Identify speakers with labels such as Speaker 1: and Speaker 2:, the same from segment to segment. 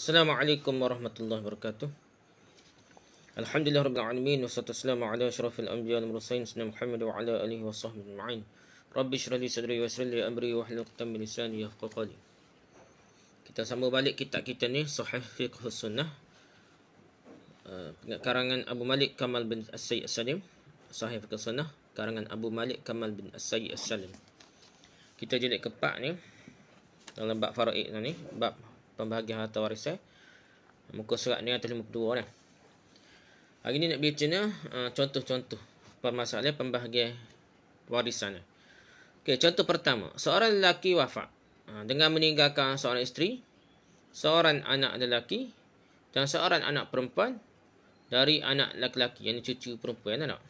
Speaker 1: Assalamualaikum warahmatullahi wabarakatuh. Alhamdulillah rabbil alamin wassalatu wassalamu ala asyrafil anbiya wal mursalin sayyidina Muhammad wa ala alihi washabbihi ajma'in. Rabbi shrah li sadri wa yassir li amri wa hlul 'uqdatam min lisani yafqahu qawli. Kita sambung balik kitab kita ni Sahih Fiqh Sunnah, karangan Abu Malik Kamal bin As-Sayyid As-Salim. Sahih Fiqh Sunnah karangan Abu Malik Kamal bin As-Sayyid As-Salim. Kita jilid ke-4 ni dalam bab faraid ni, bab pembahagian harta warisan, muka surat ni atas 52 ni. Hari ni nak baca contoh-contoh permasalahan pembahagian warisan ni. Okey, contoh pertama, seorang lelaki wafat dengan meninggalkan seorang isteri, seorang anak lelaki dan seorang anak perempuan dari anak lelaki, yang cucu perempuan tak?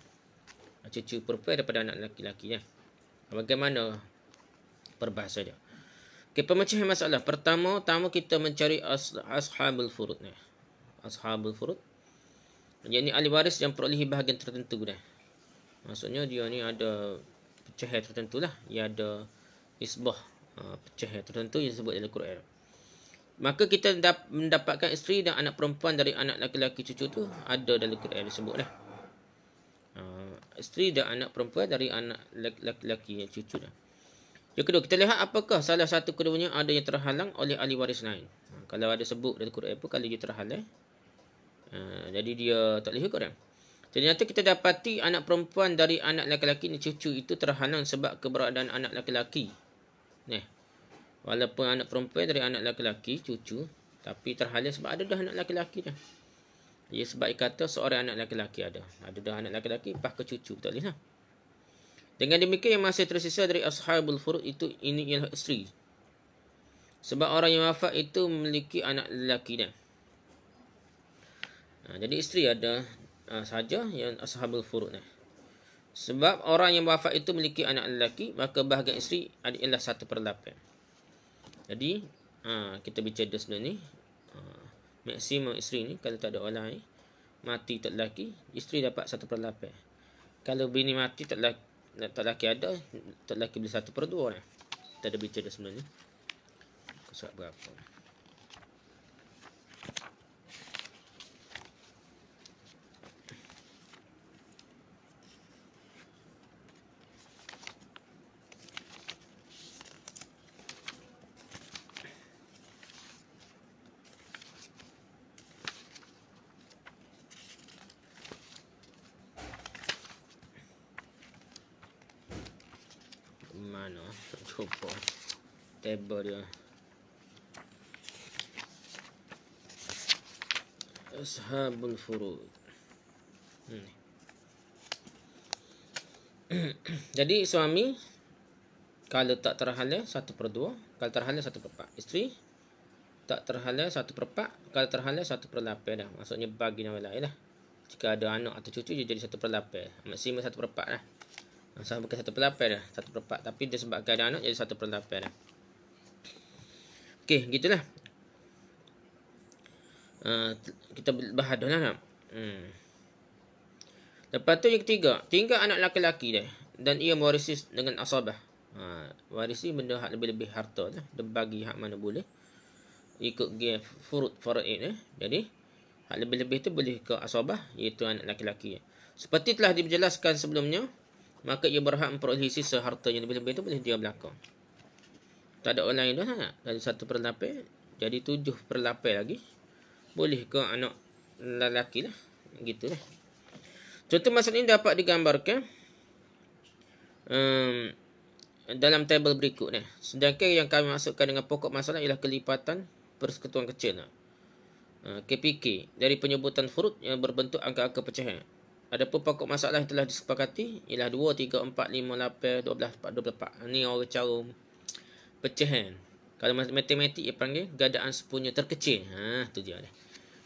Speaker 1: Cucu perempuan daripada anak lelaki ya. Bagaimana perbahasa dia? Okay, pemecahan masalah. Pertama kita mencari ashabul furud ni. Ashabul furud, yang ni ahli waris yang perolehi bahagian tertentu dah. Maksudnya dia ni ada pecahan tertentu lah. Dia ada isbah pecahan tertentu yang disebut dalam Quran. Maka kita mendapatkan isteri dan anak perempuan dari anak lelaki cucu tu ada dalam Quran disebut dah. Isteri dan anak perempuan dari anak lelaki cucu dah. Yang kedua, kita lihat apakah salah satu keduanya ada yang terhalang oleh ahli waris lain. Kalau ada sebut dalam Quran apa, kalau dia terhalang, jadi dia tak boleh Quran. Ternyata kita dapati anak perempuan dari anak lelaki ni cucu itu terhalang sebab keberadaan anak lelaki. Walaupun anak perempuan dari anak lelaki cucu, tapi terhalang sebab ada dah anak lelaki dah. Ya, sebab kata seorang anak lelaki ada dah anak lelaki, lepas ke cucu tak boleh lah. Dengan demikian yang masih tersisa dari ashabul furud itu ini ialah isteri. Sebab orang yang wafat itu memiliki anak lelaki dia. Jadi isteri ada saja yang ashabul furud ni. Sebab orang yang wafat itu memiliki anak lelaki, maka bahagian isteri adalah 1/8. Jadi kita bicara sebelum ni, maksimum isteri ni kalau tak ada orang lain mati tak lelaki, isteri dapat 1/8. Kalau bini mati tak lelaki ada, tak lelaki boleh 1/2 ni. Kita ada bicara sebenarnya. Surat berapa? Mana? Tak jumpa table dia. Ashabul furud. Jadi suami kalau tak terhalang 1/2, kalau terhalang 1/4. Isteri tak terhalang 1/4, kalau terhalang 1/8 dah. Maksudnya bagi orang lain lah. Jika ada anak atau cucu dia jadi 1/8. Maksimum 1/4 lah. Sama bukan 1/8 dah, 1/4. Tapi dia sebab ada anak jadi 1/8 dah. Okey, gitulah. Kita bahas dah lah. Lepas tu yang ketiga, tinggal anak laki-laki dia dan ia mewarisi dengan asabah. Warisi benda hak lebih-lebih harta lah. Dia bagi hak mana boleh. Ikut dia furud faraid. Jadi hak lebih-lebih tu boleh ke asabah, iaitu anak laki-laki. Seperti telah dijelaskan sebelumnya, maka ia berhak memperolehi sisa harta yang lebih-lebih itu boleh dia belakang. Tak ada orang lain dah. Dari 1/8 jadi 7/8 lagi. Boleh ke anak lelaki lah. Gitu lah. Contoh masalah ini dapat digambarkan dalam tabel berikut ni. Sedangkan yang kami masukkan dengan pokok masalah ialah kelipatan persekutuan kecil. KPK dari penyebutan furud yang berbentuk angka-angka pecahan. Adapun pokok masalah yang telah disepakati ialah 2, 3, 4, 5, 8, 12, 4, 24. Ini orang cara pecahan. Kalau matematik ia panggil gadaan sepunya terkecil. Tu dia dah.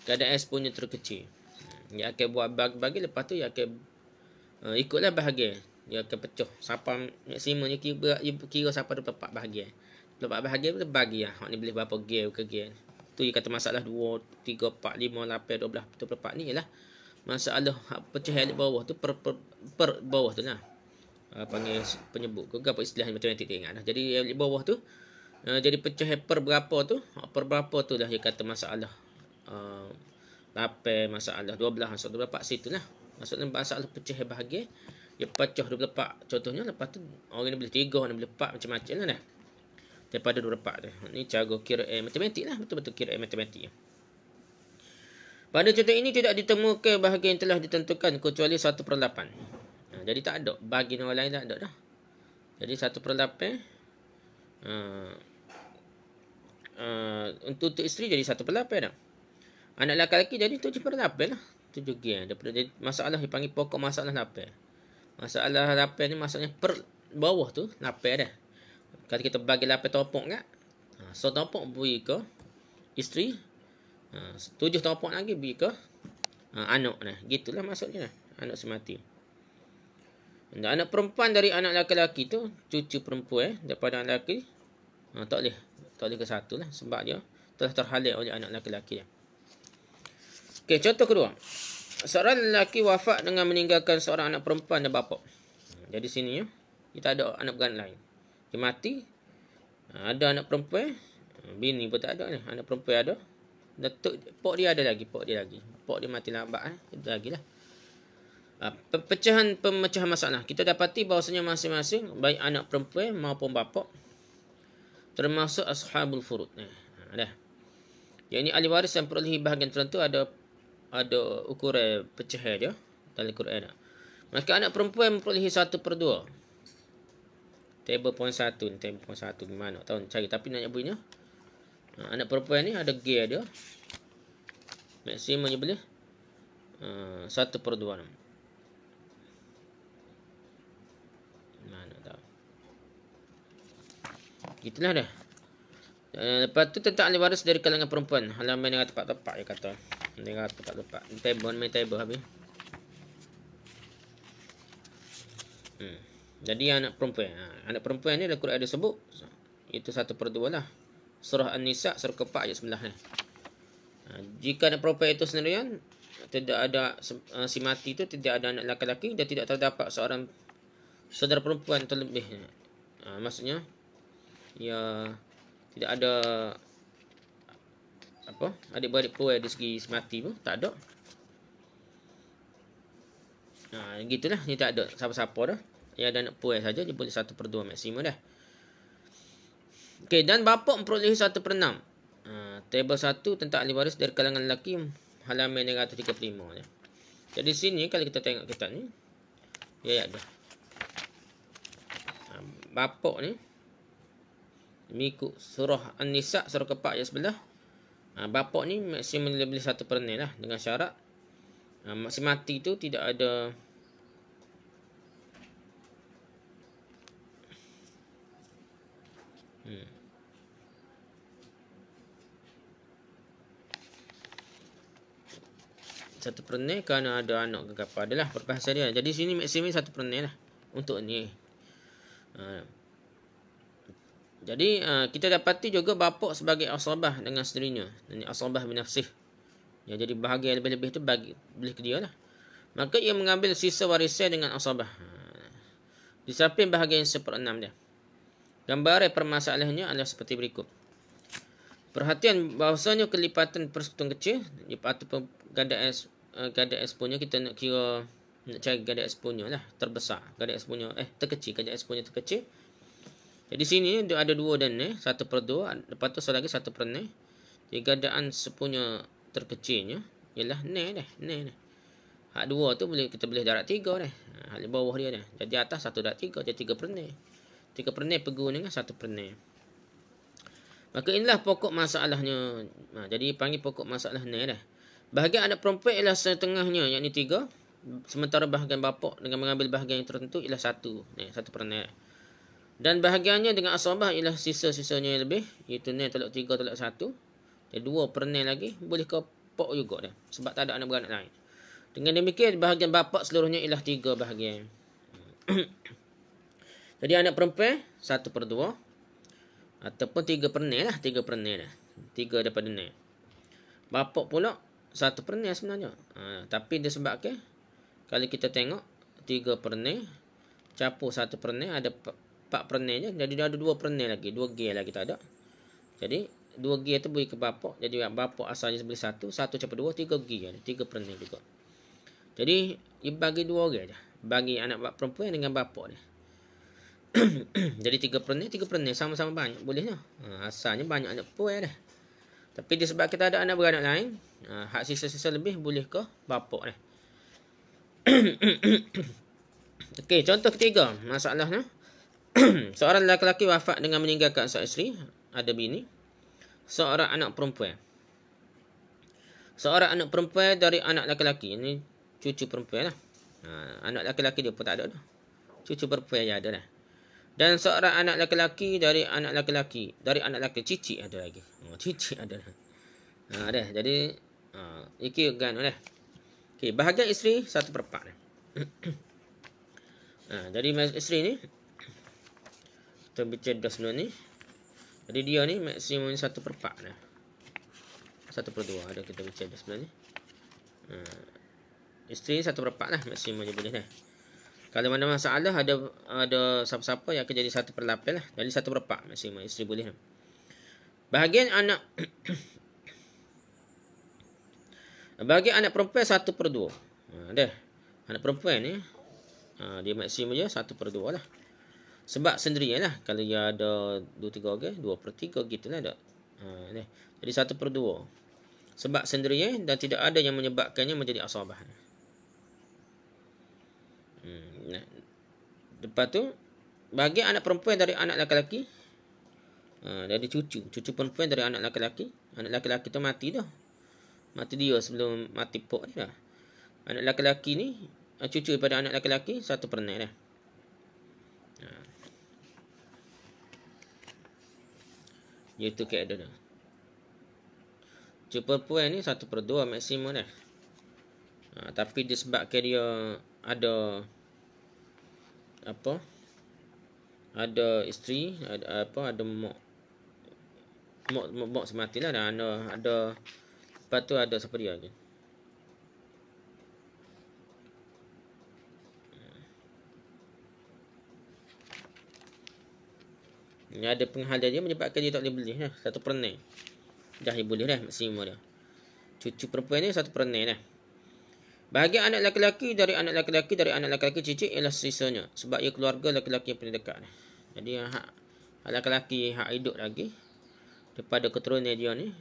Speaker 1: Gadaan sepunya terkecil. Dia akan buat bagi, lepas tu dia akan ikutlah bahagian. Dia akan pecah. Siapa maksimumnya kira siapa 24 bahagian. 24 bahagian tu bagi lah. Hak ni boleh berapa gear ke gear. Tu dia kata masalah 2, 3, 4, 5, 8, 12, 24 ni ialah masalah pecahan di bawah tu per bawah tu lah. Panggil penyebut ke apa istilah matematik dia ingat dah. Jadi di bawah tu Jadi pecah per berapa tu? Per berapa tu dah dia kata masalah 8, masalah 12, masalah 24 situ lah. Maksudnya masalah pecah bahagian. Dia pecah 24 contohnya, lepas tu orang ni boleh 3, orang ni boleh 4, macam-macam lah dah. Daripada 24 tu. Ni cara kira matematik lah. Betul-betul kira matematik. Pada contoh ini tidak ditemukan bahagian yang telah ditentukan kecuali 1/8. Jadi tak ada. Bahagian orang lain tak ada dah. Jadi 1/8. Untuk isteri jadi 1/8 dah. Anak lelaki jadi 7/8 lah. 7 gen. Daripada masalah dipanggil pokok masalah 8. Masalah 8 ni maksudnya per bawah tu 8 dah. Kalau kita bagi 8 topok kan. So topok beri ke isteri. 7 topok lagi beri ke anak nah. Gitulah maksudnya. Anak semati. Dan anak perempuan dari anak lelaki tu, cucu perempuan daripada anak lelaki, tak boleh ke satu lah. Sebab dia telah terhalang oleh anak lelaki dia. Okey, contoh kedua. Seorang lelaki wafat dengan meninggalkan seorang anak perempuan dan bapa. Jadi sini kita ada anak beranak lain. Dia mati. Ada anak perempuan. Bini pun tak ada ni. Anak perempuan ada. Datuk, pok dia ada lagi. Pok dia mati lambat. Ada lagi lah. Pemecahan masalah. Kita dapati bahawasanya masing-masing, baik anak perempuan maupun bapa, termasuk ashabul furud. Dah. Yang ini ahli waris yang perolehi bahagian tertentu ada ukuran pecahan dia dalam Quran. Maka anak perempuan memperolehi 1/2. Table point 1 ni, table point 1 gimana tahu cari, tapi nak bunyinya anak perempuan ni ada gear dia. Maksimumnya boleh 1/2. Mana tahu. Gitulah dah. Lepas tu tentang ahli waris dari kalangan perempuan. Halaman yang tepat-tepat dia kata. Dia kata tepat-tepat. Main table habis. Jadi anak perempuan. Anak perempuan ni Al-Quran ada sebut. Itu 1/2 lah. Surah An-Nisa surah ke-4 ayat 9 ni. Jika anak perempuan itu sendirian, tidak ada si mati itu tidak ada anak lelaki dan tidak terdapat seorang saudara perempuan terlebih. Maksudnya ya tidak ada adik-beradik perempuan dari segi semati pun tak ada. Gitulah, ni tak ada siapa-siapa dah. Ya ada anak perempuan saja, dia boleh 1/2 maksimum dah. Okey, dan bapa memperolehi 1/6. Table 1 tentang ahli waris dari kalangan lelaki, halaman 135 ya. Jadi sini kalau kita tengok kitab ni, ya ada. Bapa ni mengikut surah An-Nisa surah ke-4 ayat 11. Bapa ni maksimum boleh 1/6 lah, dengan syarat si mati tu tidak ada satu pernah kerana ada anak ke apa adalah perbahasan dia. Jadi sini maksimum 1/6 lah untuk ni. Jadi kita dapati juga bapa sebagai asabah dengan isterinya. Ini asabah binafsih. Ya, jadi bahagian lebih-lebih tu bagi boleh ke dia lah. Maka ia mengambil sisa warisan dengan asabah. Di samping bahagian 1/6 dia. Gambaran permasalahannya adalah seperti berikut. Perhatian bahawasanya kelipatan persekutuan kecil ataupun ganda S punya, kita nak kira, nak cari ganda S punya lah terbesar, ganda S punya terkecil, ganda S punya terkecil. Jadi sini ada 2 dan 1/2, lepas tu lagi 1/6. Jadi gandaan sepunya terkecilnya ialah ni dah, ni. Hak 2 tu kita boleh darab 3 dah. Hak di bawah dia dah. Jadi atas 1/3 jadi 3/6. 3/6 pegun dengan 1/6. Maka inilah pokok masalahnya. Jadi panggil pokok masalah ni dah. Bahagian anak perempuan ialah setengahnya, yakni 3. Sementara bahagian bapa dengan mengambil bahagian yang tertentu ialah 1. Ni 1/6. Dan bahagiannya dengan asabah ialah sisa-sisanya yang lebih, iaitu ni tolak 3 tolak 1. Jadi 2/6 lagi boleh ke pok juga dah, sebab tak ada anak beranak lain. Dengan demikian bahagian bapa seluruhnya ialah 3 bahagian. Jadi anak perempuan 1/2 ataupun 3/6 lah, 3/6 dah. 3 daripada ni. Bapa pula 1/6 sebenarnya. Tapi disebabkan kalau kita tengok 3/6 campur 1/6 ada 4/6 je. Jadi dia ada 2/6 lagi, 2 gear lagi tak ada. Jadi 2 gear tu boleh ke bapak. Jadi bapak asalnya boleh 1 campur 2 3 gear. 3 pernah juga. Jadi dia bagi 2 orang je. Bagi anak perempuan dengan bapak dia. Jadi 3 pernah sama-sama banyak bolehnya. Asalnya banyak anak perempuan dah. Tapi disebab kita ada anak beranak lain, hak sisa-sisa lebih boleh ke bapak ni. Okey, contoh ketiga masalahnya. Seorang lelaki wafat dengan meninggalkan seorang isteri, ada bini, seorang anak perempuan. Seorang anak perempuan dari anak lelaki. Ini cucu perempuan lah. Anak lelaki dia pun tak ada dah. Cucu perempuan yang ada dah. Dan seorang anak lelaki dari anak lelaki. Dari anak lelaki. Cicit ada lagi. Cicit ada dah. Dah. Jadi iki kan dah. Okey, bahagian isteri 1/4 dah. Jadi isteri ni kita bincang dah sebelum ni. Jadi dia ni maksimum 1/4 dah. 1/2 ada kita bincang dah sebelum ni. Isteri 1/4 lah maksimum je boleh dah. Kalau mana masalah ada siapa-siapa yang akan jadi 1/8 lah. Jadi 1/4 maksimum isteri boleh dah. Bahagian anak bahagian anak perempuan 1/2. Dah. Anak perempuan ni dia maksimum je 1/2 lah. Sebab sendiri lah. Kalau dia ada 2-3 orang, 2/3 gitulah dah. Jadi 1/2. Sebab sendiri dan tidak ada yang menyebabkannya menjadi asabah. Lepas tu bagi anak perempuan dari anak lelaki, dari cucu perempuan dari anak lelaki. Anak lelaki tu mati dah. Mati dia sebelum mati pok dia dah. Anak lelaki ni cucu daripada anak lelaki 1/4 dah. Iaitu keadaan dah. Cucu perempuan ni 1/2 maksimum dah. Tapi disebabkan dia ada isteri, ada mak sematilah dan ada lepas tu ada siapa dia lagi. Ini ada penghalang dia menyebabkan dia tak boleh beli dah. 1/4. Dah dia boleh dah maksimum dia. Cucu perempuan ni 1/4 dah. Bahagian anak lelaki dari anak lelaki cicit ialah sisanya. Sebab ia keluarga lelaki yang paling dekat. Jadi hak lelaki hak hidup lagi daripada keturunan dia ni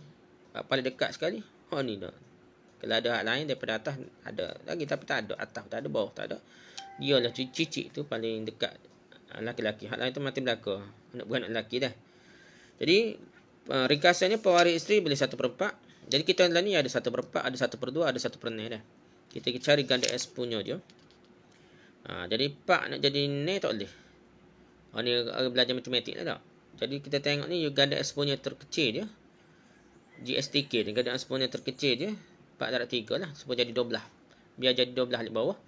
Speaker 1: paling dekat sekali. Ni dah. Kalau ada hak lain daripada atas ada lagi tapi tak ada atas, tak ada bawah, tak ada. Dia lah cicit tu paling dekat lelaki. Hak lain tu mati belaka. Anak beranak lelaki dah. Jadi ringkasannya pewaris isteri boleh 1/4. Jadi kita ni ada 1/4, ada 1/2, ada 1/4 dah. Kita cari ganda S punya je. Jadi pak nak jadi ni tak boleh. Ni belajar matematik lah tak. Jadi kita tengok ni ganda S punya terkecil je. GSTK ni ganda S punya terkecil je. 4/3 lah. Supaya jadi 12. Biar jadi 12 di bawah.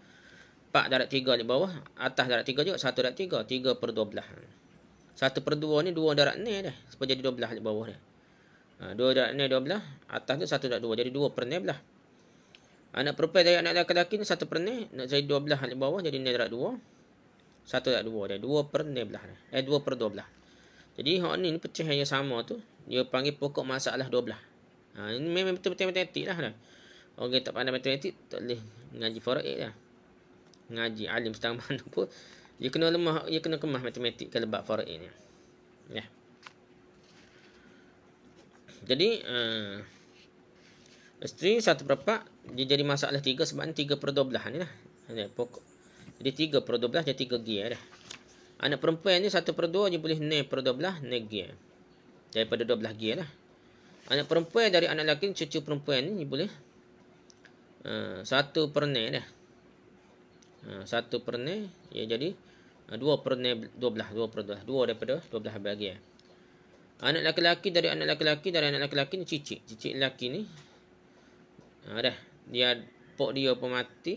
Speaker 1: 4/3 di bawah. Atas darab 3 juga 1/3. 3/12. 1/2 ni 2/6 dah. Supaya jadi 12 di bawah dah. 2/6 12. Atas tu 1/2. Jadi 2/12. Anak perempuan dari anak lelaki ni 1/4. Nak jadi 12 di bawah jadi 0/2. 1/2 dah. 2/12. 2/12. Jadi hak ni pecah yang sama tu. Dia panggil pokok masalah 12. Ini memang betul-betul matematik lah dah. Orang tak pandai matematik tak boleh ngaji faraid lah. Ngaji alim setang mana pun. Dia kena lemah, dia kena kemah matematik kalau bab faraid ni. Ya. Jadi isteri 1/4 dia jadi masalah 3 sebab 3/12 ni lah. Pokok. Jadi 3/12 jadi 3 gear dah. Anak perempuan ni 1/2 dia boleh 0/12 gear. Daripada 12 gear lah. Anak perempuan dari anak lelaki cucu perempuan ni dia boleh 1/4 dah. 1/4 ya jadi 2/12. 2 daripada 12 bahagian. Anak lelaki dari anak lelaki ni cicit lelaki ni dah dia pok dia pun mati.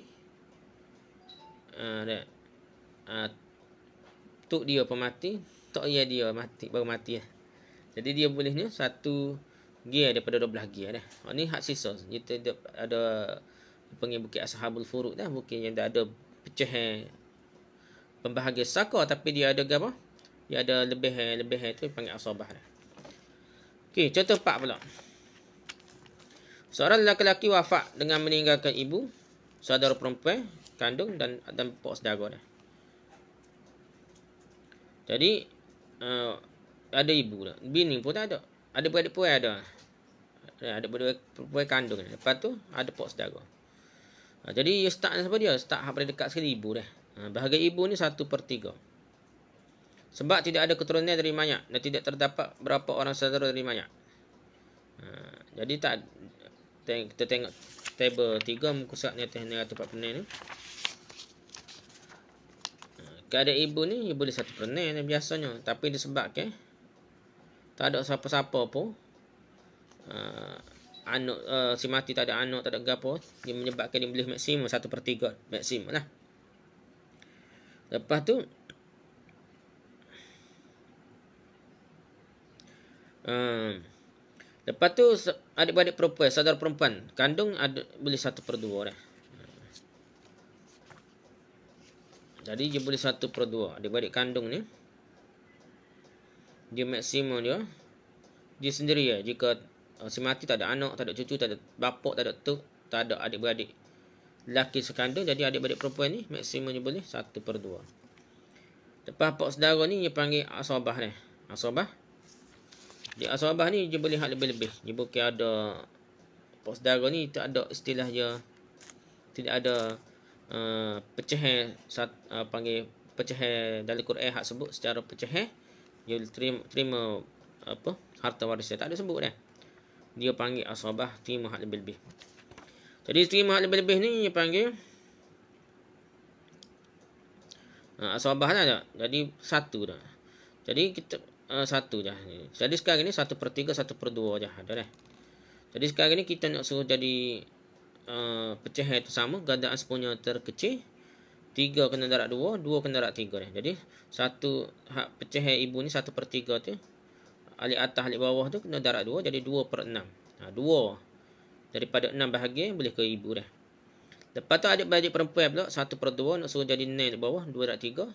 Speaker 1: Dah tok dia pun mati, tok dia mati baru mati lah. Jadi dia boleh ni 1 gear daripada 12 gear dah. Ni hak sisa. Kita ada panggil bukit ashabul furud dah, bukit yang dah ada pecahan pembahagian saka tapi dia ada apa? Dia ada lebih tu panggil asabah dah. Okey, contoh 4 pula. Seorang lelaki wafat dengan meninggalkan ibu, saudara perempuan, kandung dan pokok saudara dia. Jadi ada ibu dah. Bini pun tak ada. Ada beradik perempuan ada. Ada beradik perempuan kandung. Lepas tu ada pokok saudara. Jadi ia start siapa dia? Start hak paling dekat sekali ibu dah. Bahagian ibu ni 1/3. Sebab tidak ada keturunan dari mayat dan tidak terdapat berapa orang saudara dari mayat. Jadi tak kita tengok table 3 muka surat ni atas ni 1/4 ni. Keadaan ibu ni ia boleh 1/4 ni biasanya, tapi disebabkan tak ada siapa-siapa pun anak si mati tak ada anak, tak ada gapo, dia menyebabkan dia boleh maksimum 1/3 maksimum lah. Lepas tu adik-beradik perempuan, saudara perempuan kandung ada boleh 1/2 dah. Jadi dia boleh 1/2. Adik-beradik kandung ni dia maksimum dia sendiri ya. Jika si mati tak ada anak, tak ada cucu, tak ada bapak, tak ada tu, tak ada adik-beradik lelaki sekandung, jadi adik-beradik perempuan ni maksimum dia boleh 1/2. Lepas pokok saudara ni dia panggil asabah ni. Asabah. Di asabah ni dia boleh hak lebih-lebih. Dia bukan ada pokok saudara ni tak ada istilah dia, tidak ada pecahan panggil pecahan dalam Quran hak sebut secara pecahan dia terima apa harta warisan, tak ada sebut dah. Dia panggil asabah, terima hak lebih-lebih. Jadi terima hak lebih-lebih ni dia panggil asabah lah. Jadi 1 dah. Jadi kita 1 dah. Jadi sekarang ni 1/3 1/2 je ada dah. Jadi sekarang ni kita nak suruh jadi pecahan itu sama, gandaan sepunya terkecil. 3 kena darab 2, 2 kena darab 3 dah. Jadi satu hak pecahan ibu ni 1/3 tu, alik atas alik bawah tu kena darab 2, jadi 2/6. 2 daripada 6 bahagian boleh ke ibu dah. Lepas tu adik-beradik perempuan pula 1/2 nak suruh jadi 6 di bawah, 2 darab 3.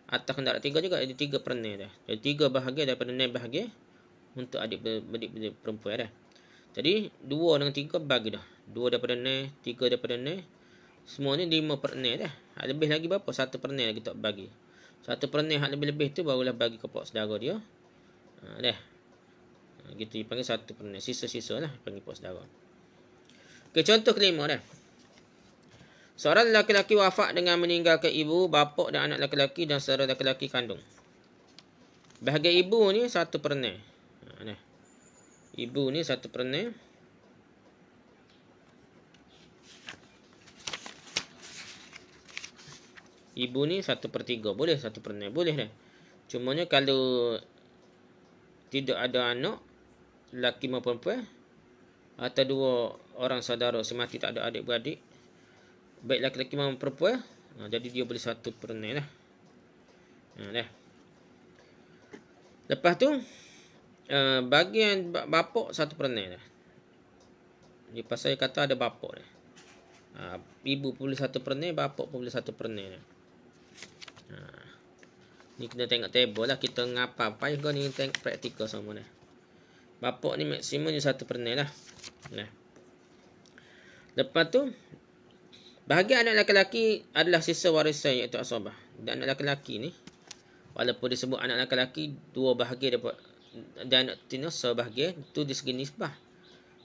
Speaker 1: Atas kena darab 3 juga, jadi 3/6 dah. Jadi 3 bahagian daripada 6 bahagian untuk adik-beradik perempuan dah. Jadi 2 dengan 3 bagi dah. 2 daripada 6, 3 daripada 6. Semua ni 5/6 dah. Hak lebih lagi berapa? 1/6 lagi tak bagi. 1/6 hak lebih-lebih tu barulah bagi ke pokok saudara dia. Dah. Gitu dipanggil 1/6. Sisa-sisa lah panggil pokok saudara. Okey, contoh kelima dah. Seorang lelaki wafat dengan meninggalkan ibu, bapa dan anak lelaki dan saudara lelaki kandung. Bahagian ibu ni 1/6. Dah. Ibu ni 1/6. Ibu ni 1/3. Boleh 1/6. Boleh dah. Cumanya kalau tidak ada anak, lelaki maupun perempuan, atau 2 orang saudara semati tak ada adik-beradik, baik lelaki maupun perempuan, jadi dia boleh 1/6 lah. Dah. Lepas tu bahagian bapak 1/6 dah. Dia pasal kata ada bapak dah. Ibu boleh 1/6, bapak pun boleh 1/6 dah. Ni kena tengok table lah. Kita ngapa payah kau ni tengok praktikal sama dah. Bapak ni maksimum dia 1/6 lah. Lepas tu bahagian anak lelaki adalah sisa warisan iaitu asabah. Dan anak lelaki ni walaupun disebut anak lelaki 2 bahagian dapat dan anak betina sebahagian tu dari segi nisbah.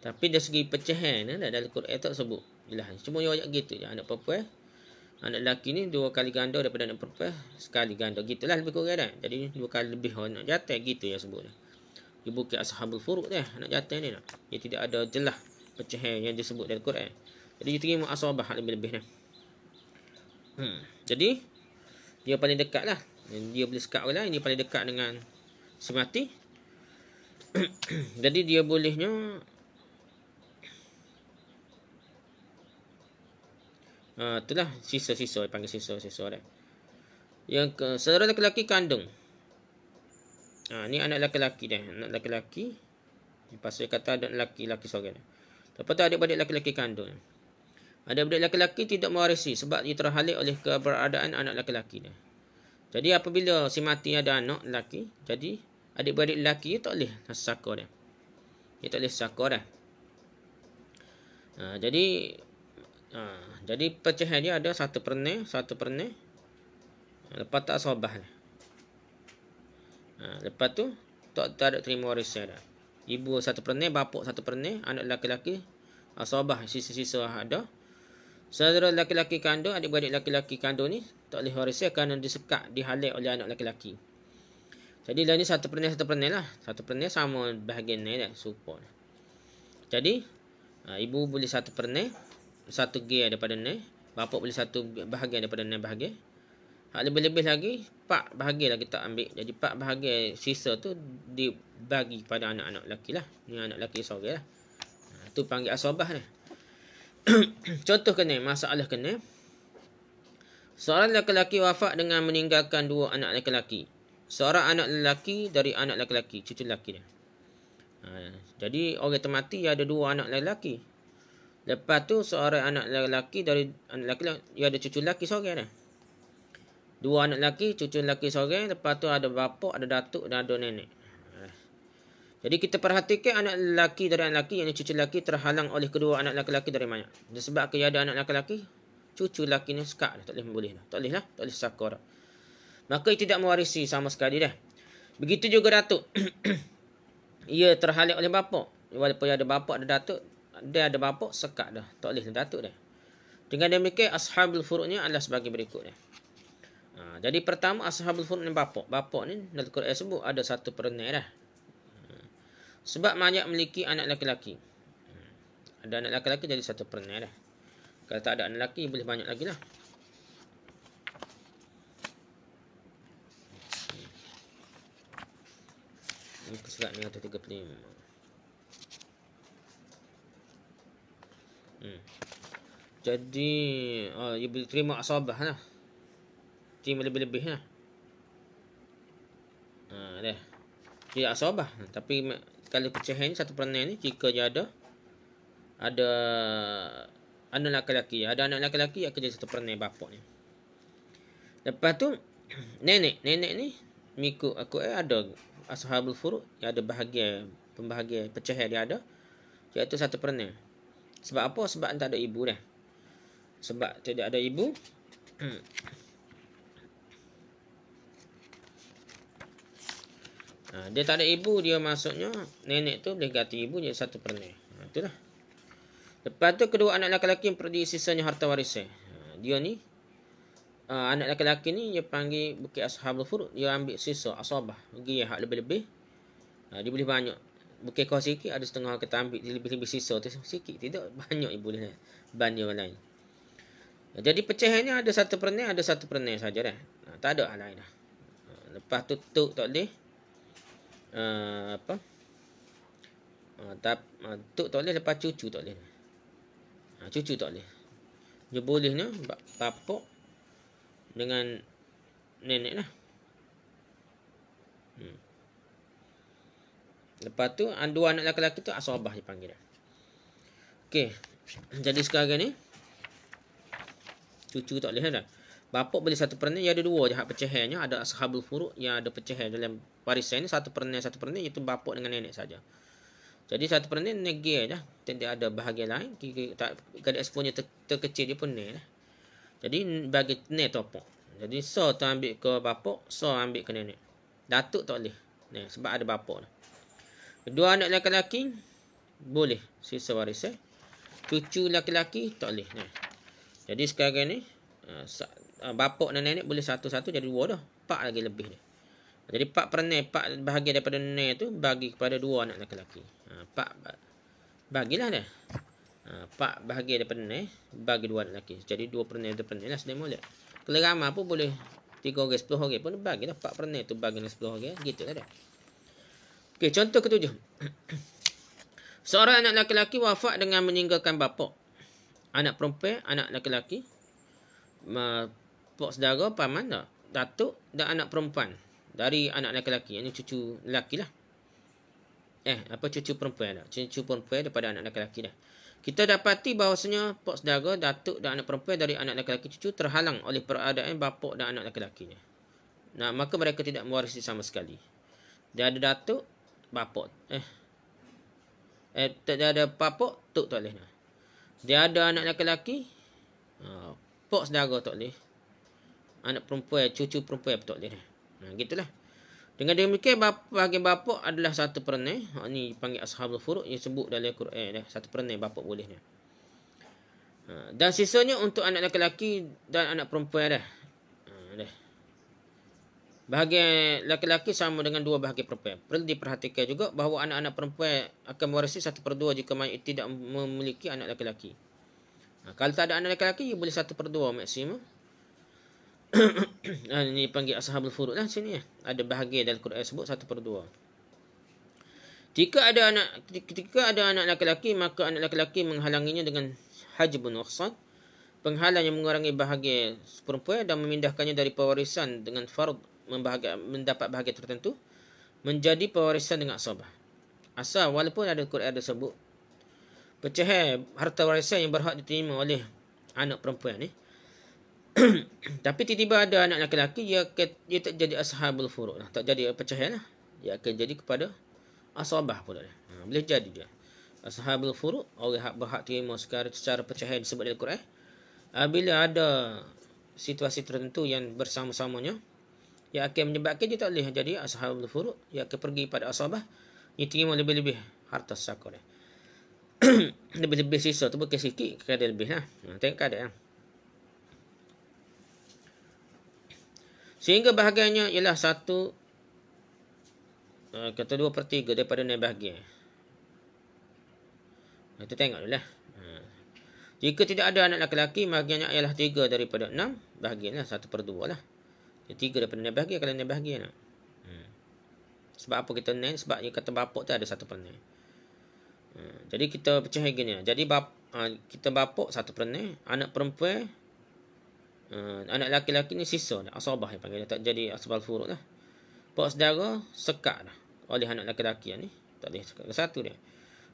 Speaker 1: Tapi dari segi pecahan dalam Quran tak sebut jelas. Cuma ayat gitu je. Anak perempuan, anak lelaki ni 2 kali ganda daripada anak perempuan, sekali ganda. Gitulah lebih kurang dah. Jadi 2 kali lebih anak jantan gitu ya sebut. Dia bukan ashabul furuq dah anak jantan ni nak. Dia tidak ada jelas pecahan yang disebut dalam Quran. Jadi dia terima asabah lebih-lebih dah. Jadi dia paling dekat lah. Dia boleh sekat orang lain, dia paling dekat dengan semati. Jadi dia bolehnya itulah sisa-sisa, panggil sisa-sisa dah. Yang saudara lelaki kandung. Ni anak lelaki dah, anak lelaki. Pasal kata ada lelaki seorang. Lepas tu adik-beradik lelaki kandung. Adik-beradik lelaki tidak mewarisi sebab dia terhalik oleh keberadaan anak lelaki dah. Jadi apabila si mati ada anak lelaki, jadi adik-beradik lelaki tak boleh saka dia. Dia tak boleh saka dah. Jadi pecahan dia ada 1/4. Lepas tak asabah dah. Lepas tu tak ada terima warisan dah. Ibu 1/4, bapak 1/4, anak laki-laki asabah sisa-sisa ada. Saudara laki-laki kandung, adik-beradik laki-laki kandung ni tak boleh warisan kerana disekat, dihalai oleh anak laki-laki. Jadi lah ni 1/1 lah. 1/1 sama bahagian ni dah, serupa. Jadi ibu boleh 1/1, 1 gear daripada ni. Bapak boleh 1 bahagian daripada ni bahagian. Hak lebih-lebih lagi 4 bahagian lah kita ambil. Jadi 4 bahagian sisa tu dibagi pada anak-anak lelaki lah. Ni anak lelaki seorang lah. Tu panggil asabah ni. Contoh kena, masalah kena. Seorang lelaki wafat dengan meninggalkan 2 anak lelaki. Seorang anak lelaki dari anak lelaki, cucu lelaki dia. Jadi orang termati ada 2 anak lelaki. Lepas tu seorang anak lelaki dari anak lelaki dia ada cucu lelaki seorang dah. 2 anak lelaki, cucu lelaki seorang. Lepas tu ada bapa, ada datuk dan ada nenek. Jadi kita perhatikan anak lelaki dari anak lelaki, yang cucu lelaki terhalang oleh kedua anak lelaki dari mana. Sebab dia ada anak lelaki, cucu lelaki ni sekat dah, tak boleh dah. Tak boleh lah, tak boleh saka dah. Maka ia tidak mewarisi sama sekali dah. Begitu juga datuk. Ia terhalang oleh bapa. Walaupun ada bapa, ada datuk, dia ada bapa, sekat dah. Tak boleh datuk dah. Dengan demikian ashabul furudnya adalah sebagai berikut dah. Jadi pertama ashabul furud ni bapa. Bapa ni dalam Quran sebut ada 1/4 dah. Sebab mayat memiliki anak lelaki. Ada anak lelaki jadi 1/4 dah. Kalau tak ada anak lelaki boleh banyak lagi lah. Muka surat 135. Jadi ia boleh terima asabah lah. Terima lebih-lebih lah. Dah. Dia asabah. Tapi kalau pecahan ni 1/4 ni, jika dia ada anak lelaki. Ada anak lelaki akan jadi 1/4 bapak ni. Lepas tu nenek ni mengikut aku ada ashabul furud, yang ada pembahagian pecahan dia ada, iaitu 1/4. Sebab apa? Sebab tak ada ibu dah. Sebab tidak ada ibu. Dia tak ada ibu, dia maksudnya nenek tu boleh ganti ibu jadi 1/4. Itulah. Lepas tu kedua anak lelaki yang pergi sisanya harta warisan. Dia ni anak lelaki ni dia panggil bukit ashabul furud, dia ambil sisa asabah, dia hak lebih-lebih. Dia boleh banyak. Bukit kau sikit, ada setengah kita ambil lebih-lebih sisa tu sikit, tidak banyak ibu boleh banding orang lain. Jadi pecahannya ada 1/4, ada 1/4 saja dah. Tak ada hal lain dah. Lepas tu tuk tak boleh. Tuk tak boleh, lepas cucu tak boleh. Cucu tak boleh. Dia bolehnya bapak dengan nenek lah. Lepas tu 2 anak lelaki tu asabah dipanggil dah. Okey. Jadi sekarang ni cucu tak boleh dah. Bapak boleh 1/4, dia ada 2 je hak pecahannya, ada ashabul furud yang ada pecahan dalam warisan ni 1/1 itu bapak dengan nenek saja. Jadi 1/4 negir dah, tidak ada bahagian lain. Tak gadis punya terkecil dia pun ni dah. Jadi bagi ni topok. Jadi so tu ambil ke bapak, so ambil ke nenek. Datuk tak boleh. Ni sebab ada bapak dah. 2 anak lelaki boleh sisa warisan. Cucu lelaki tak boleh. Nah. Jadi sekarang ni bapak dan nenek boleh satu-satu jadi 2 dah. 4 lagi lebih dia. Jadi 4 bahagian daripada nenek tu bagi kepada 2 anak lelaki. 4 bagilah dah. 4 bahagian daripada nenek bagi 2 anak lelaki. Jadi 2/2 lah sedang boleh. Kalau ramai pun boleh 3 orang 10 orang pun bagilah 4/2 tu bagi 10 orang gitu lah dah. Okey, contoh ke-7. Seorang anak lelaki wafat dengan meninggalkan bapa. Anak perempuan, anak lelaki, pak saudara, paman, datuk dan anak perempuan dari anak lelaki. Ini cucu lelaki lah. Cucu perempuan dah. Cucu perempuan daripada anak lelaki dah. Kita dapati bahawasanya pak saudara, datuk dan anak perempuan dari anak lelaki cucu terhalang oleh peradaan bapa dan anak lelaki-lakinya. Maka mereka tidak mewarisi sama sekali. Dia ada datuk, bapa. Tak ada papok, tok tak boleh. Dia ada anak lelaki, pok saudara tak boleh. Anak perempuan, cucu perempuan tak boleh. Gitulah. Dengan demikian, bahagian bapak adalah 1/4. Ini dipanggil ashabul furu', yang sebut dalam Quran. 1/4 bapak boleh. Dan sisanya untuk anak lelaki dan anak perempuan dah. Bahagian lelaki sama dengan 2 bahagian perempuan. Perlu diperhatikan juga bahawa anak-anak perempuan akan mewarisi 1/2 jika mayat tidak memiliki anak lelaki. Kalau tak ada anak lelaki, boleh 1/2 maksimum. Ini panggil ashabul furu' lah sini. Ada bahagian dalam Quran sebut 1/2. Ketika ada anak lelaki, maka anak lelaki menghalanginya dengan hajbun waqsad, penghalang yang mengurangi bahagian perempuan dan memindahkannya dari pewarisan dengan fard mendapat bahagian tertentu menjadi pewarisan dengan asabah. Asal walaupun ada Quran ada sebut pecahan harta warisan yang berhak diterima oleh anak perempuan ni, tapi tiba-tiba ada anak lelaki, dia tak jadi ashabul furu', tak jadi pecahan lah. Dia akan jadi kepada asabah pula. Boleh jadi dia ashabul furu', orang hak berhak terima secara pecahan disebut dalam Quran. Bila ada situasi tertentu yang bersama-samanya, yang akan menyebabkan dia tak boleh jadi ashabul furu', dia akan pergi pada asabah, dia terima lebih-lebih harta sakor. Lebih-lebih sisa tu bukan sikit, kadang lebih lah. Tengok keadaan. Sehingga bahagiannya ialah 1 kata 2/3 daripada naik bahagian. Kita tengok dulu lah. Jika tidak ada anak lelaki, bahagiannya ialah 3 daripada 6. Bahagiannya 1/2 lah. 3 daripada naik bahagian kalau naik bahagian. Sebab apa kita naik? Sebab dia kata bapak tu ada 1/4. Jadi kita pecah gini. Jadi kita bapak 1/4. Anak perempuan, anak lelaki-lelaki ni sisa. Asabah yang panggil. Tak jadi asbal furu' lah. Pak saudara sekat dah oleh anak lelaki-lelaki ni. Tak boleh sekat ke satu dia.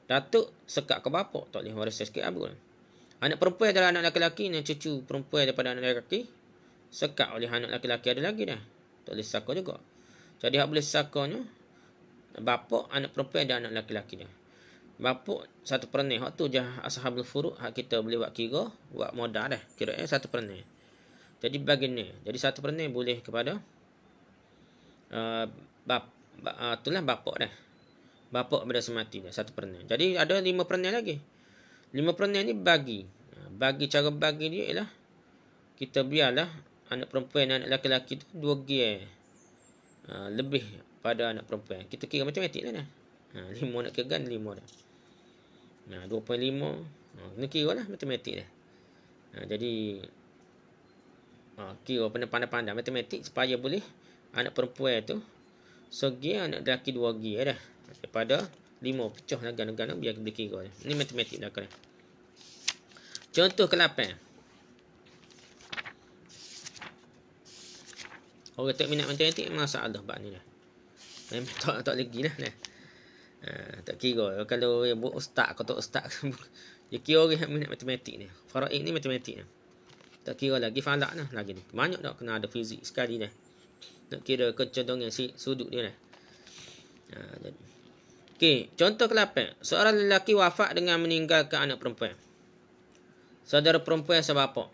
Speaker 1: Datuk sekat ke bapak, tak boleh waris sikit abu. Anak perempuan adalah anak lelaki ni, cucu perempuan daripada anak lelaki. Sekat oleh anak lelaki ada lagi dah. Tak boleh saka juga. Jadi hak boleh sakanya bapak, anak perempuan dan anak lelaki dia. Bapak 1/4. Hak tu je ashabul furu'. Hak kita boleh buat kira, buat modal dah. Kira 1/4. Jadi bagi ni. Jadi 1/4 boleh kepada itulah bapak dah. Bapak pada semati dah 1/4. Jadi ada 5/4 lagi. 5/4 ni bagi. Bagi cara bagi dia ialah kita biarlah anak perempuan dan anak lelaki tu 2 gear lebih pada anak perempuan. Kita kira matematik lah dah. 5 nak kira kan 5 dah. 2.5. Kena kira lah matematik dah. Jadi kira pandai-pandai matematik supaya boleh anak perempuan tu segi, anak lelaki 2 gear dah. Daripada 5 pecah lah gana-gana biar boleh kira. Ni matematik dah kan. Contoh ke-8. Orang tak minat matematik masalah bab ni dah. Memang tak lagi lah. Tak kira. Kalau buat ustaz atau tak ustaz, dia kira orang yang minat matematik ni. Faraid ni matematik ni. Tak kira lagi falak lah lagi ni. Banyak tak kena ada fizik sekali dah. Nak kira kecondongan sudut dia dah. Okey, contoh ke-8. Seorang lelaki wafat dengan meninggalkan anak perempuan. Saudara perempuan sebapak.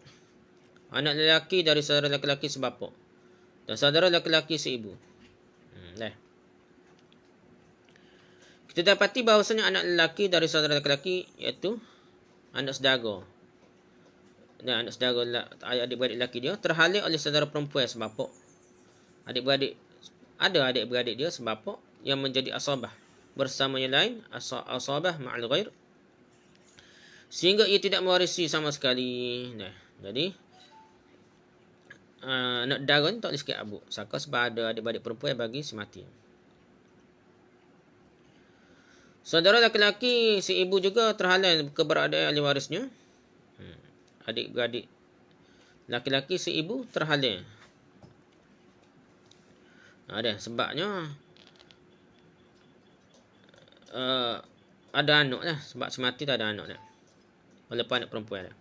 Speaker 1: Anak lelaki dari saudara lelaki sebapak. Dan saudara lelaki seibu. Dah. Kita dapati bahawasanya anak lelaki dari saudara lelaki iaitu anak saudara. Dan anak saudara adik-beradik lelaki dia terhalang oleh saudara perempuan sebapak. Ada adik-beradik dia sebapak yang menjadi asabah bersama yang lain, asabah ma'al ghair. Sehingga ia tidak mewarisi sama sekali. Nah, jadi anak dara ni tak boleh sikit abuk. Saka sebab ada adik-beradik perempuan bagi semati. Saudara lelaki si ibu juga terhalang keberadaan ahli warisnya. Adik-beradik lelaki si ibu terhalang. Ada sebabnya ada anak lah. Sebab semati tak ada anak lah. Walaupun anak perempuan lah.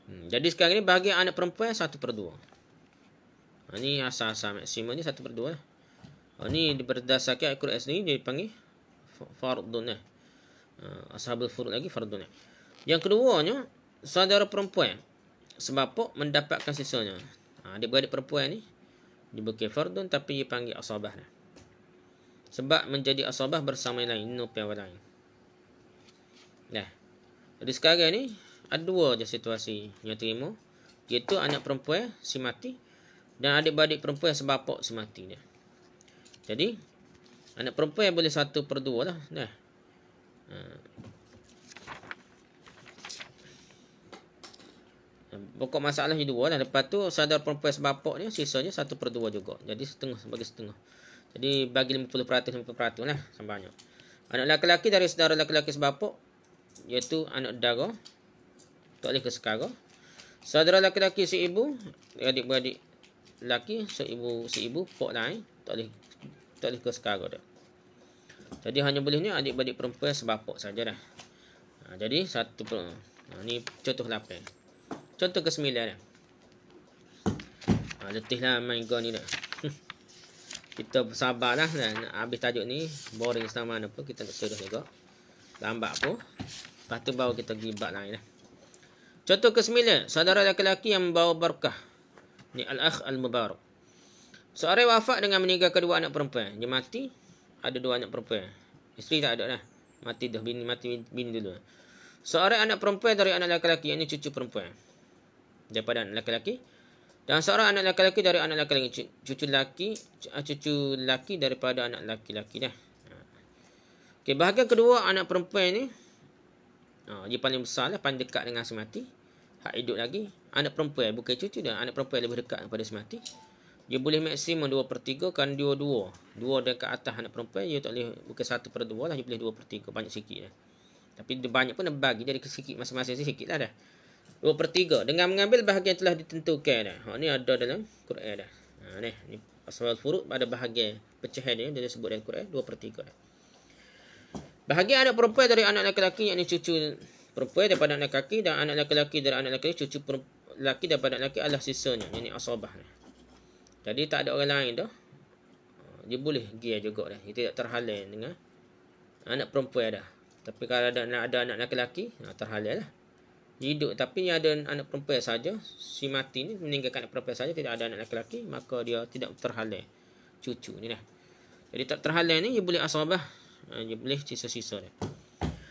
Speaker 1: Jadi sekarang ni bagi anak perempuan 1/2. Ini asal-asal maksimum ni 1/2 lah. Ni berdasarkan Al-Quran sendiri dia dipanggil fardun. Ashabul furud lagi fardun. Yang keduanya, saudara perempuan sebapa mendapatkan sisanya. Adik-beradik perempuan ni dia bukan fardun tapi dia panggil asabah lah. Sebab menjadi asabah bersama yang lain, nupai yang lain. Jadi sekarang ni ada dua je situasi yang terima, iaitu anak perempuan si mati dan adik-beradik perempuan sebapa si mati dia. Jadi anak perempuan boleh 1/2 lah. Pokok masalahnya dua lah. Lepas tu saudara perempuan sebapa ni sisanya 1/2 juga. Jadi setengah bagi setengah. Jadi bagi 50% lah sambanya. Anak lelaki dari saudara lelaki sebapa, iaitu anak dara, tak boleh ke sekara. Saudara lelaki si ibu, adik-beradik lelaki si ibu pok lain, tak boleh ke sekara dah. Jadi hanya boleh ni adik-beradik perempuan sebapa saja dah. Jadi satu ni contoh 8. Contoh ke 9 dah. Letihlah main go ni dah. Kita bersabarlah nak habis tajuk ni, boring sama mana pun kita nak terus juga. Lambat pun. Lepas tu baru kita gibat lain dah. Contoh ke 9, saudara lelaki yang membawa berkah. Ni al-akh al-mubarak. Seorang wafat dengan meninggalkan 2 anak perempuan. Dia mati, ada 2 anak perempuan. Isteri tak ada dah. Mati dah, bini dulu. Seorang anak perempuan dari anak lelaki, yang ini cucu perempuan daripada anak lelaki. Dan seorang anak lelaki dari anak lelaki, cucu lelaki daripada anak lelaki dah. Okey, bahagian kedua anak perempuan ni, dia paling besar lah, paling dekat dengan si mati. Hak hidup lagi. Anak perempuan, bukan cucu dah. Anak perempuan lebih dekat daripada si mati. Dia boleh maksimum 2/3 kan dia 2 dekat atas anak perempuan, dia tak boleh, bukan 1/2 lah, dia boleh 2/3, banyak sikit lah. Tapi dia banyak pun dia bagi jadi sikit, masing-masing sikit lah dah. 2/3 dengan mengambil bahagian telah ditentukan dah. Ni ada dalam Quran dah. Ni asal furud pada bahagian pecahan dia disebut dalam Quran 2/3 dah. Bahagian anak perempuan dari anak lelaki, yakni cucu perempuan daripada anak lelaki, dan anak lelaki dari anak lelaki, cucu lelaki daripada anak lelaki adalah sisanya, yakni asabah. Jadi tak ada orang lain dah. Dia boleh gia juga dah. Dia tidak terhalang dengan anak perempuan dah. Tapi kalau ada anak lelaki, terhalang lah. Dia hidup tapi ada anak perempuan saja. Si mati ni meninggalkan anak perempuan saja, tidak ada anak lelaki, maka dia tidak terhalang cucu ni dah. Jadi tak terhalang ni dia boleh asabah. Dia boleh sisa-sisa dia.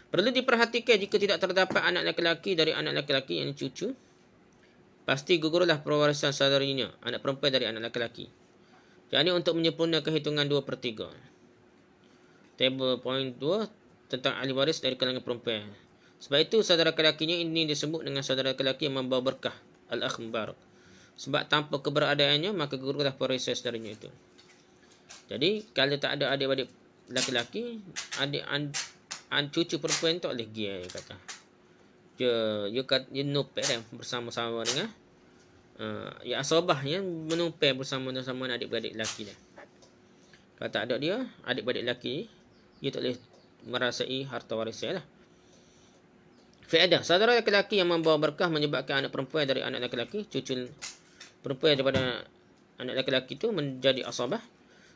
Speaker 1: Perlu diperhatikan jika tidak terdapat anak lelaki dari anak lelaki yang cucu, pasti gugurlah pewarisan saudarinya, anak perempuan dari anak lelaki. Jadi untuk menyempurnakan hitungan 2/3. Table point 2 tentang ahli waris dari kalangan perempuan. Sebab itu saudara lelakinya ini disebut dengan saudara lelaki yang membawa berkah, al-akh mubarak. Sebab tanpa keberadaannya maka gugurlah pewarisan saudarinya itu. Jadi kalau tak ada adik-adik lelaki, cucu perempuan tak boleh dia kata. Dia nupai dah bersama-sama dengan ya asabah yang menupai bersama-sama dengan adik-beradik lelaki dah. Kalau tak ada dia, adik-beradik lelaki, dia tak boleh merasai harta warisan lah. Faedah, saudara lelaki yang membawa berkah menyebabkan anak perempuan dari anak lelaki, cucu perempuan daripada anak lelaki itu menjadi asabah.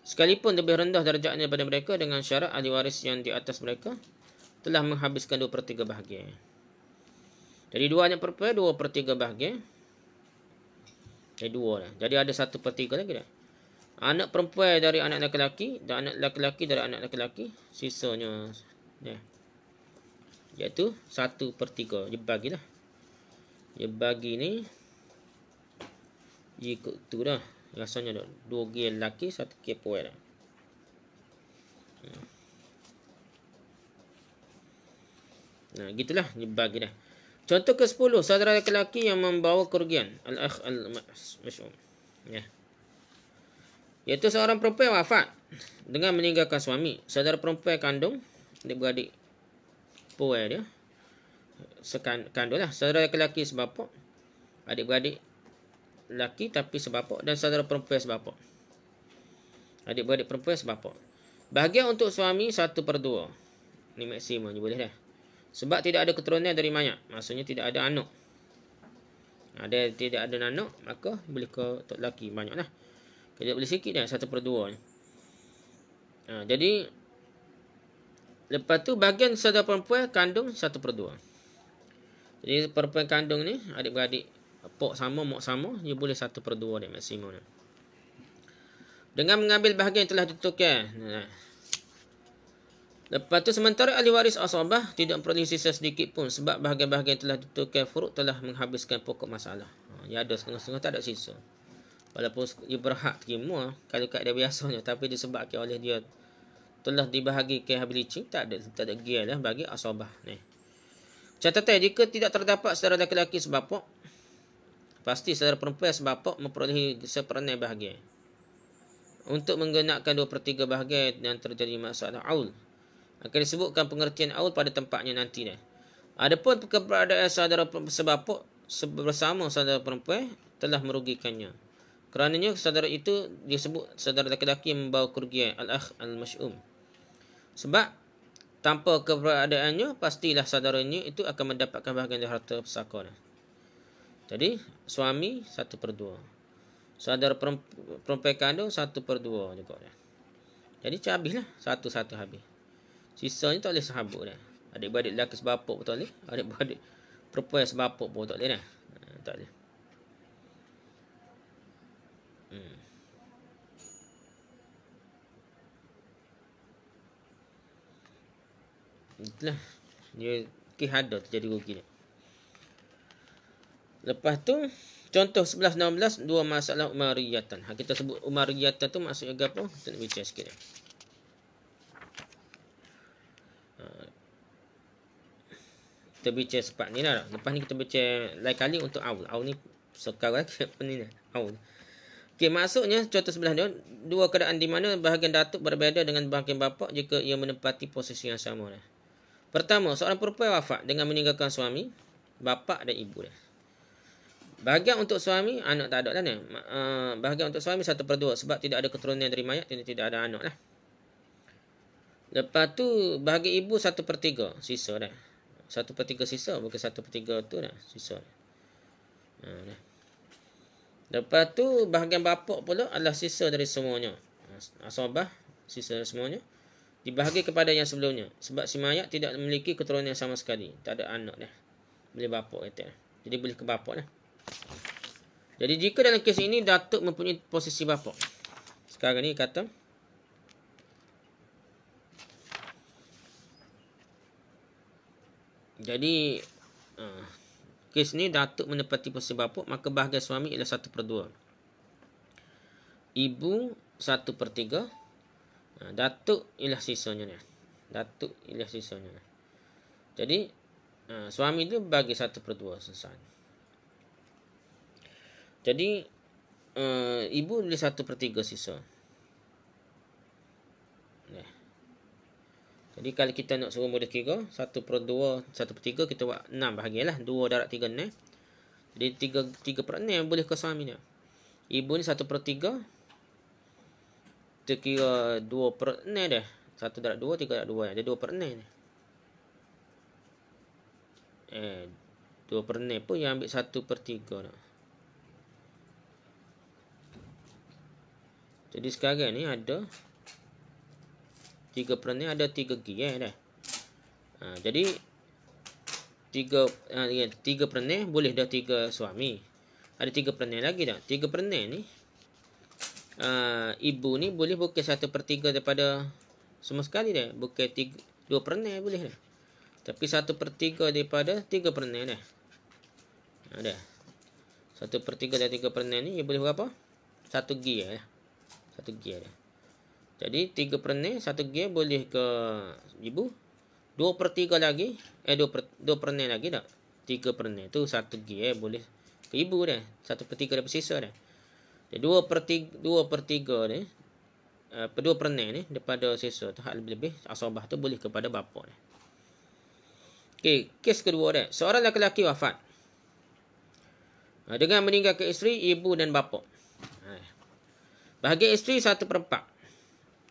Speaker 1: Sekalipun lebih rendah darjatnya daripada mereka dengan syarat ahli waris yang di atas mereka telah menghabiskan 2/3 bahagian. Jadi 2 anak perempuan 2/3 bahagian. Jadi 2 dah. Jadi ada 1/3 lagi dah. Anak perempuan dari anak lelaki dan anak lelaki dari anak lelaki, sisanya iaitu 1/3. Dia bagilah. Dia bagi ni ikut tu dah. Rasanya dah 2 gil lelaki, 1 gil perempuan dah. Gitulah dia bagi dah. Contoh ke-10, saudara lelaki yang membawa kerugian, al-akh al-mash'um. Iaitu seorang perempuan wafat dengan meninggalkan suami. Saudara perempuan kandung, adik-beradik perempuan dia, kandung lah. Saudara lelaki sebapa, adik-beradik lelaki tapi sebapa, dan saudara perempuan sebapa, adik-beradik perempuan sebapa. Bahagian untuk suami 1/2. Ni maksimum je boleh dah. Sebab tidak ada keturunan dari mayat. Maksudnya tidak ada anak. Tidak ada anak, maka boleh ke untuk lelaki banyak lah. Kalau boleh sikit dah 1/2 ni. Jadi lepas tu bahagian saudara perempuan kandung 1/2. Jadi perempuan kandung ni adik-beradik pok sama, mak sama, dia boleh 1/2 dia maksimum dia. Dengan mengambil bahagian yang telah ditentukan. Lepas tu sementara ahli waris asabah tidak perlu sisa sedikit pun sebab bahagian-bahagian yang telah ditentukan furuk telah menghabiskan pokok masalah. Dia ada setengah-setengah, tak ada sisa. Walaupun dia berhak terima kalau keadaan biasanya, tapi disebabkan oleh dia telah dibahagikan habis licin, tak ada gear lah bagi asabah ni. Catatan, jika tidak terdapat saudara lelaki sebapak, pasti saudara perempuan sebapak memperolehi seperenai bahagian. Untuk menggunakan 2/3 bahagian yang terjadi masalah aul, akan disebutkan pengertian aul pada tempatnya nanti dah. Adapun keberadaan saudara sebapak bersama saudara perempuan telah merugikannya. Kerananya saudara itu disebut saudara lelaki yang membawa kerugian, al-akh al-mash'um. Sebab tanpa keberadaannya pastilah saudaranya itu akan mendapatkan bahagian dari harta pusaka. Jadi suami 1/2. Saudara perempuan kandung 1/2 juga. Jadi habislah satu-satu habis. Sisanya tak boleh sahabuk dah. Adik-beradik lelaki sebapak pun tak boleh. Adik-beradik perempuan sebapak pun tak boleh dah. Tak boleh. Itulah. Dia ada terjadi rugi dia. Lepas tu contoh 11-16 dua masalah umariyatan. Kita sebut umariyatan tu maksudnya apa? Kita nak bincang sikit. Kita bincang sepat ni lah. Lepas ni kita bincang lain kali untuk aul. Aul ni sekarang apa ni lah. Aul. Okey, maksudnya contoh sebelah dia, dua keadaan di mana bahagian datuk berbeza dengan bahagian bapa jika ia menempati posisi yang sama. Pertama, seorang perempuan wafat dengan meninggalkan suami, bapa dan ibu dia. Bahagian untuk suami, anak tak ada lah ni. Bahagian untuk suami 1/2 sebab tidak ada keturunan dari mayat, tidak ada anak lah. Lepas tu, bahagian ibu 1/3 sisa dah. 1/3 sisa, bukan 1/3 tu dah, sisa dah. Lepas tu, bahagian bapa pula adalah sisa dari semuanya. Asabah, sisa dari semuanya. Dibahagi kepada yang sebelumnya. Sebab si mayat tidak memiliki keturunan sama sekali. Tak ada anak dah. Boleh bapa kata. Jadi boleh ke bapa lah. Jadi jika dalam kes ini datuk mempunyai posisi bapa. Sekarang ni kata jadi kes ni datuk menepati posisi bapa, maka bahagian suami ialah 1/2. Ibu 1/3. Datuk ialah sisanya ni. Datuk ialah sisanya. Jadi suami tu bagi 1/2 selesai. Jadi ibu boleh 1/3 sisa. Jadi kalau kita nak suruh mudah kira 1/2, 1/3 kita buat 6 bahagian lah. 2 darab 3 6. Jadi 3/6 boleh ke suami ni. Ibu ni 1/3. Kita kira 2/6 dah. 1 darab 2, 3 darab 2. Ada 2/6 ni. 2/6 pun yang ambil 1/3 dah. Jadi sekarang ni ada 3/6, ada 3 gear dah. Jadi 3/6 boleh dah 3 suami. Ada 3/6 lagi dah. 3/6 ni ibu ni boleh bukan 1/3 daripada semua sekali dah. Bukan 2/6 boleh dah. Tapi 1/3 daripada 3/6 dah. Ada 1/3 dari 3/6 ni dia boleh berapa? 1 gear lah. 1 gear dah. Jadi 3/6 1 gear boleh ke ibu. 2/3 lagi 2/6 lagi tak? 3/6 tu 1 gear boleh ke ibu dah. 1/3 daripada sisa dah. Jadi 2/3 ni 2/6 ni daripada sisa tu hak lebih-lebih asabah tu boleh kepada bapa ni. Okey, kes kedua dah. Seorang lelaki wafat dengan meninggalkan isteri, ibu dan bapa. Bahagian isteri 1/4.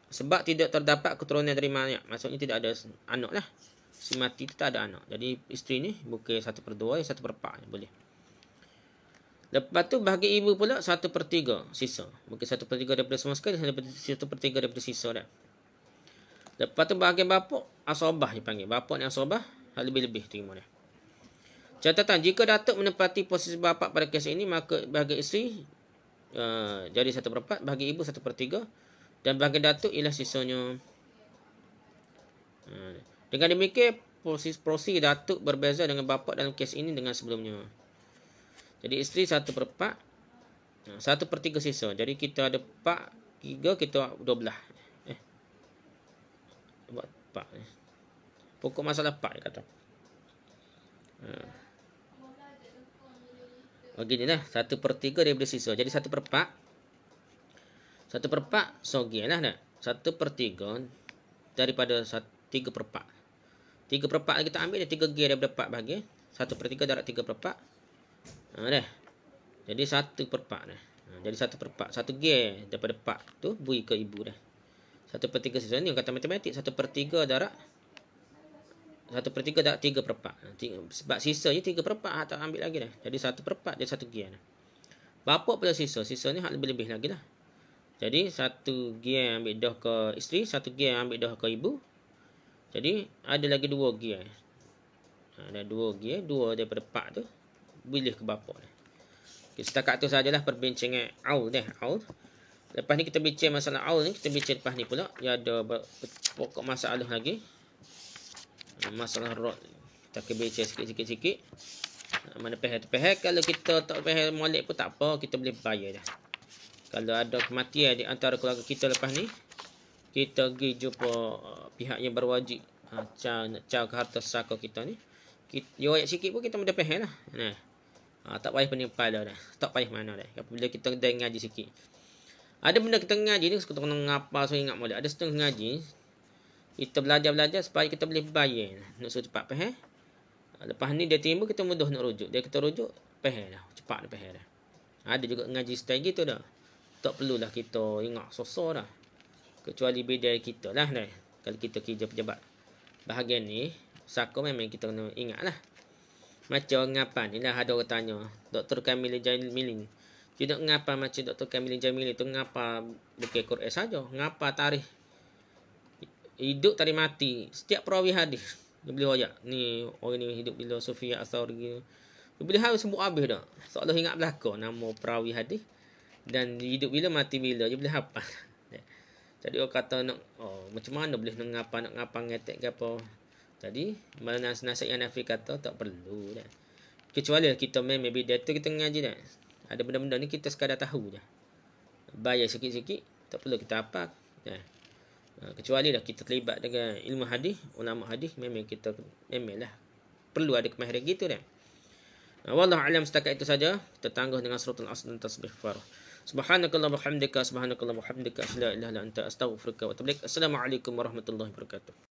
Speaker 1: Sebab tidak terdapat keturunan dari mayat. Maksudnya tidak ada anak lah. Si mati tu tak ada anak. Jadi isteri ni bukan 1/2, 1/4 boleh. Lepas tu bahagian ibu pula 1/3 sisa. Bukan 1/3 daripada semua sekali, 1/3 daripada sisa dah. Lepas tu bahagian bapa asabah dipanggil. Bapa ni asabah lebih-lebih terima dia. Catatan, jika datuk menempati posisi bapa pada kes ini, maka bahagian isteri jadi 1/4, bahagian ibu 1/3 dan bahagian datuk ialah sisanya. Dengan demikian posisi datuk berbeza dengan bapa dalam kes ini dengan sebelumnya. Jadi isteri 1/4, 1/3 sisa. Jadi kita ada 3, kita 12. Buat 4. Pokok masalah 4 dia kata. Beginilah 1/3 daripada sisa. Jadi 1/4 sogel lah dah. 1/3 daripada 3/4. 3/4 kita ambil dia 3 gear daripada 4 bahagian. 1/3 darab 3/4. Dah. Jadi 1/4 dah. Jadi 1/4. 1 gear daripada 4 tu bui ke ibu dah. 1/3 sisa ni kata matematik. 1/3 darab 1/3 darab 3/4. Sebab sisa je 3/4 tak ambil lagi dah. Jadi 1/4 dia 1 gear dah. Bapa pula sisa. Sisa ni hak lebih-lebih lagi lah. Jadi 1 gear ambil dah ke isteri, 1 gear ambil dah ke ibu. Jadi ada lagi 2 gear. Ada 2 gear, 2 daripada 4 tu boleh ke bapa dah. Okay, setakat tu sajalah perbincangan aul dah, aul. Lepas ni kita bincang masalah aul ni, kita bincang lepas ni pula. Dia ada pokok masalah lagi. Masalah rod. Kita akan bincang sikit-sikit. Mana pehel-pehel. Kalau kita tak pehel molek pun tak apa, kita boleh bayar dah. Kalau ada kematian di antara keluarga kita lepas ni, kita pergi jumpa pihak yang berwajib caw ke harta saka kita ni. Dia ayat sikit pun kita boleh pehel lah. Tak payah penimpal dah. Tak payah mana dah. Apabila kita dah ngaji sikit. Ada benda kita ngaji ni, kita kena ngapa so ingat molek. Ada setengah ngaji, kita belajar supaya kita boleh bayar. Nak suruh cepat pehel. Lepas ni dia timbul, kita mudah nak rujuk. Dia kita rujuk, pehel dah. Cepat nak pehel dah. Ada juga ngaji style gitu dah. Tak perlulah kita ingat sosok dah. Kecuali bidang kita lah dah. Kalau kita kerja pejabat bahagian ni, saka memang kita kena ingat lah. Macam ngapan ni lah, ada orang tanya, Dr. Kamil Jamilin. Tidak ngapa macam Dr. Kamil Jamilin tu, ngapa bukan Quran saja, ngapa tarikh hidup, tarikh mati. Setiap perawi hadis dia boleh royak. Ni orang ni hidup bila Sufyan Ats-Tsauri. Dia boleh harus sebut habis dah. Seolah ingat belaka nama perawi hadis dan hidup bila mati bila dia boleh hafal. Jadi orang kata nak macam mana boleh nak ngapa ngetek ke apa. Jadi mana nasihat yang Nafi kata tak perlu dah. Kecuali kita memang bidang tu kita ngaji dah. Ada benda-benda ni kita sekadar tahu je. Bayar sikit-sikit, tak perlu kita apa. Kecuali dah kita terlibat dengan ilmu hadis, ulama hadis, memang kita memanglah perlu ada kemahiran gitu dah. Wallahu a'lam, setakat itu saja. Kita tangguh dengan suratul Asr dan tasbih farah. Subhanakallah wa bihamdika, asyhadu an la ilaha illa anta, astaghfiruka wa atubu ilaik. Assalamualaikum warahmatullahi wabarakatuh.